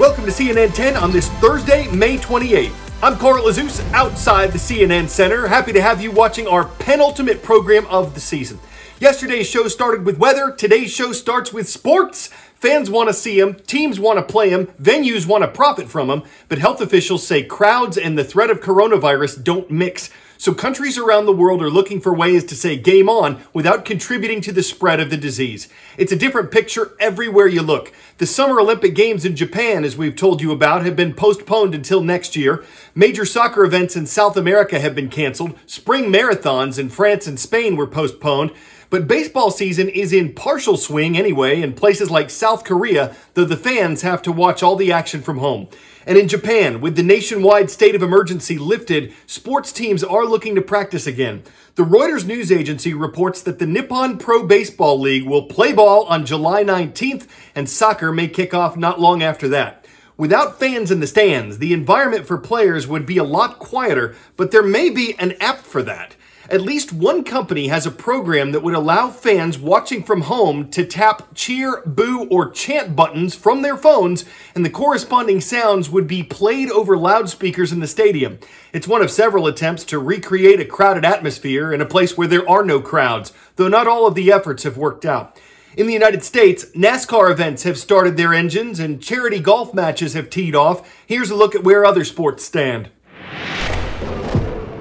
Welcome to CNN 10 on this Thursday, May 28th. I'm Carl Azus outside the CNN Center. Happy to have you watching our penultimate program of the season. Yesterday's show started with weather. Today's show starts with sports. Fans want to see them, teams want to play them, venues want to profit from them, but health officials say crowds and the threat of coronavirus don't mix. So countries around the world are looking for ways to say game on without contributing to the spread of the disease. It's a different picture everywhere you look. The Summer Olympic Games in Japan, as we've told you about, have been postponed until next year. Major soccer events in South America have been canceled. Spring marathons in France and Spain were postponed. But baseball season is in partial swing anyway in places like South Korea, though the fans have to watch all the action from home. And in Japan, with the nationwide state of emergency lifted, sports teams are looking to practice again. The Reuters news agency reports that the Nippon Pro Baseball League will play ball on July 19th, and soccer may kick off not long after that. Without fans in the stands, the environment for players would be a lot quieter, but there may be an app for that. At least one company has a program that would allow fans watching from home to tap cheer, boo, or chant buttons from their phones, and the corresponding sounds would be played over loudspeakers in the stadium. It's one of several attempts to recreate a crowded atmosphere in a place where there are no crowds, though not all of the efforts have worked out. In the United States, NASCAR events have started their engines and charity golf matches have teed off. Here's a look at where other sports stand.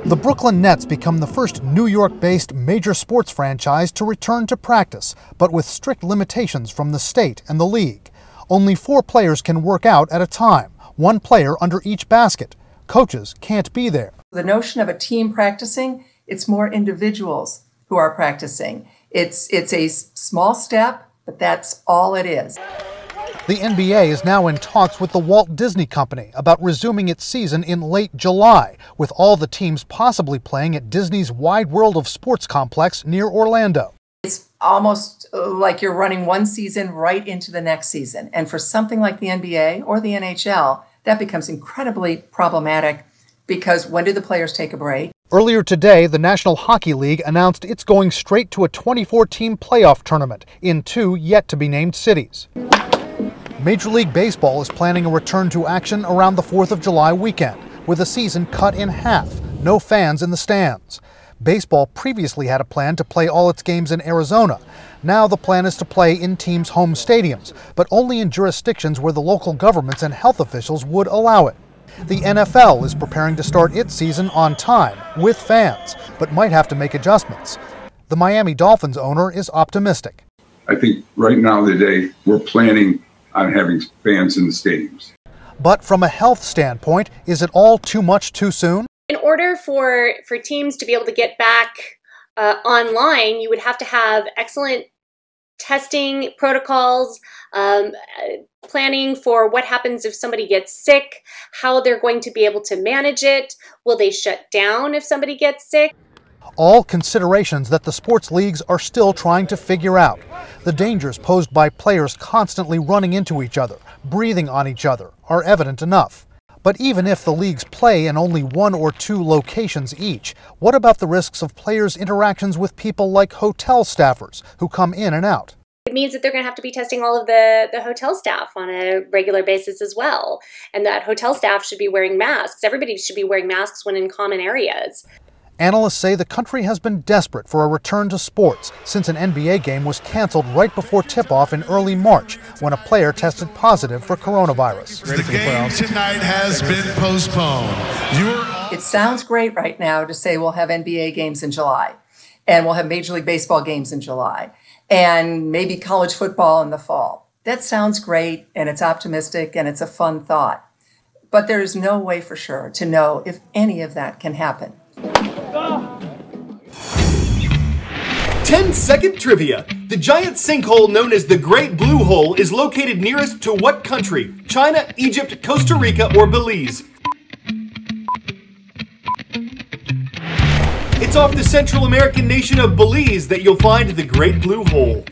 The Brooklyn Nets become the first New York-based major sports franchise to return to practice, but with strict limitations from the state and the league. Only 4 players can work out at a time, 1 player under each basket. Coaches can't be there. The notion of a team practicing, it's more individuals who are practicing. It's a small step, but that's all it is. The NBA is now in talks with the Walt Disney Company about resuming its season in late July, with all the teams possibly playing at Disney's Wide World of Sports complex near Orlando. It's almost like you're running one season right into the next season. And for something like the NBA or the NHL, that becomes incredibly problematic because when do the players take a break? Earlier today, the National Hockey League announced it's going straight to a 24-team playoff tournament in 2 yet-to-be-named cities. Major League Baseball is planning a return to action around the 4th of July weekend, with a season cut in half, no fans in the stands. Baseball previously had a plan to play all its games in Arizona. Now the plan is to play in teams' home stadiums, but only in jurisdictions where the local governments and health officials would allow it. The NFL is preparing to start its season on time, with fans, but might have to make adjustments. The Miami Dolphins owner is optimistic. I think right now today we're planning on having fans in the stadiums. But from a health standpoint, is it all too much too soon? In order for teams to be able to get back online, you would have to have excellent testing protocols, planning for what happens if somebody gets sick, how they're going to be able to manage it, will they shut down if somebody gets sick? All considerations that the sports leagues are still trying to figure out. The dangers posed by players constantly running into each other, breathing on each other, are evident enough. But even if the leagues play in only 1 or 2 locations each, what about the risks of players' interactions with people like hotel staffers who come in and out? It means that they're going to have to be testing all of the hotel staff on a regular basis as well. And that hotel staff should be wearing masks. Everybody should be wearing masks when in common areas. Analysts say the country has been desperate for a return to sports since an NBA game was canceled right before tip-off in early March when a player tested positive for coronavirus. The game tonight has been postponed. It sounds great right now to say we'll have NBA games in July, and we'll have Major League Baseball games in July, and maybe college football in the fall. That sounds great, and it's optimistic, and it's a fun thought. But there's no way for sure to know if any of that can happen. 10-second trivia. The giant sinkhole known as the Great Blue Hole is located nearest to what country? China, Egypt, Costa Rica, or Belize? It's off the Central American nation of Belize that you'll find the Great Blue Hole.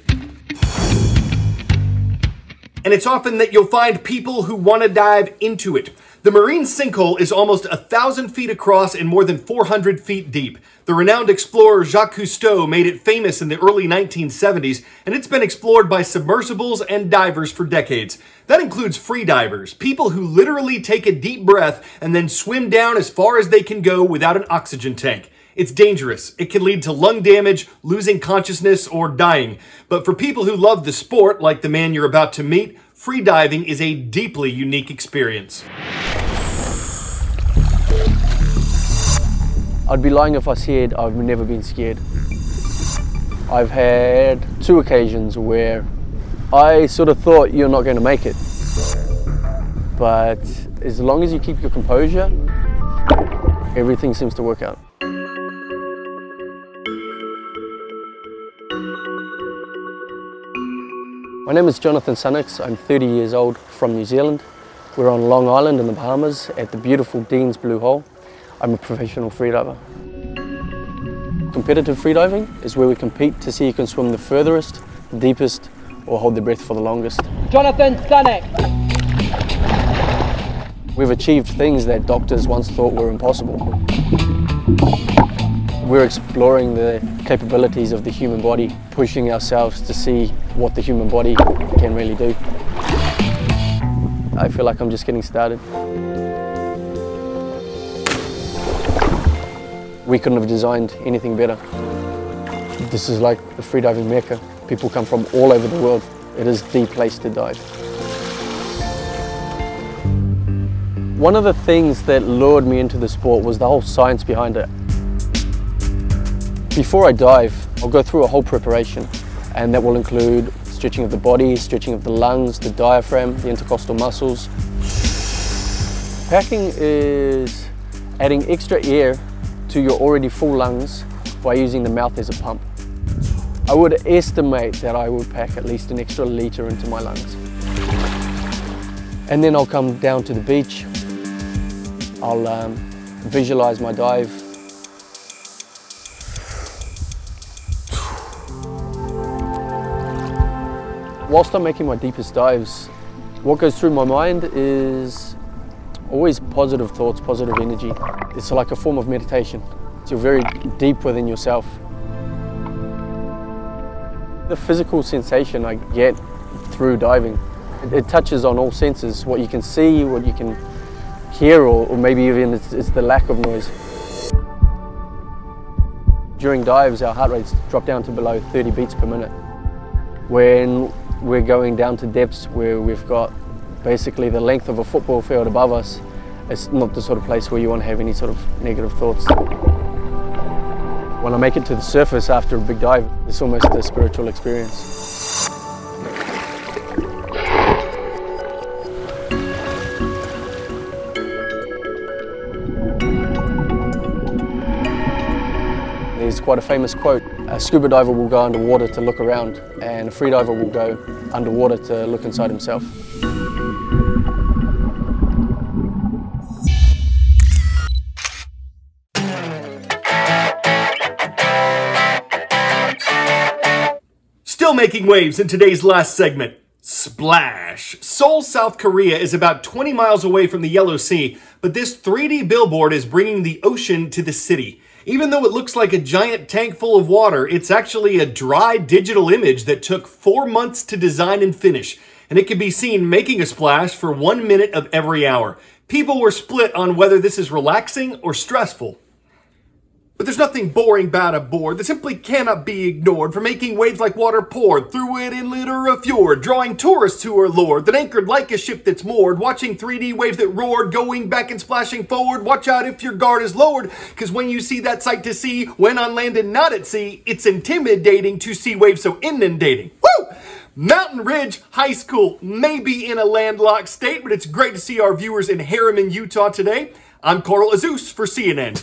And it's often that you'll find people who want to dive into it. The marine sinkhole is almost 1,000 feet across and more than 400 feet deep. The renowned explorer Jacques Cousteau made it famous in the early 1970s, and it's been explored by submersibles and divers for decades. That includes free divers, people who literally take a deep breath and then swim down as far as they can go without an oxygen tank. It's dangerous. It can lead to lung damage, losing consciousness, or dying. But for people who love the sport, like the man you're about to meet, free diving is a deeply unique experience. I'd be lying if I said I've never been scared. I've had 2 occasions where I sort of thought you're not going to make it. But as long as you keep your composure, everything seems to work out. My name is Jonathan Sunnix. I'm 30 years old from New Zealand. We're on Long Island in the Bahamas at the beautiful Dean's Blue Hole. I'm a professional freediver. Competitive freediving is where we compete to see who can swim the furthest, the deepest, or hold their breath for the longest. Jonathan Sunnix. We've achieved things that doctors once thought were impossible. We're exploring the capabilities of the human body, pushing ourselves to see what the human body can really do. I feel like I'm just getting started. We couldn't have designed anything better. This is like the freediving mecca. People come from all over the world. It is the place to dive. One of the things that lured me into the sport was the whole science behind it. Before I dive, I'll go through a whole preparation, and that will include stretching of the body, stretching of the lungs, the diaphragm, the intercostal muscles. Packing is adding extra air to your already full lungs by using the mouth as a pump. I would estimate that I would pack at least an extra litre into my lungs. And then I'll come down to the beach. I'll visualise my dive. Whilst I'm making my deepest dives, what goes through my mind is always positive thoughts, positive energy. It's like a form of meditation. You're very deep within yourself. The physical sensation I get through diving, it touches on all senses, what you can see, what you can hear, or maybe even it's the lack of noise. During dives, our heart rates drop down to below 30 beats per minute. When we're going down to depths where we've got basically the length of a football field above us, it's not the sort of place where you want to have any sort of negative thoughts. When I make it to the surface after a big dive, it's almost a spiritual experience. There's quite a famous quote: a scuba diver will go underwater to look around, and a freediver will go underwater to look inside himself. Still making waves in today's last segment. Splash! Seoul, South Korea is about 20 miles away from the Yellow Sea, but this 3D billboard is bringing the ocean to the city. Even though it looks like a giant tank full of water, it's actually a dry digital image that took 4 months to design and finish, and it can be seen making a splash for 1 minute of every hour. People were split on whether this is relaxing or stressful. But there's nothing boring about a board that simply cannot be ignored for making waves like water poured through it inlet or a fjord, drawing tourists who are lured, that anchored like a ship that's moored, watching 3D waves that roared, going back and splashing forward. Watch out if your guard is lowered, because when you see that sight to see, when on land and not at sea, it's intimidating to see waves so inundating. Woo! Mountain Ridge High School may be in a landlocked state, but it's great to see our viewers in Harriman, Utah today. I'm Carl Azus for CNN.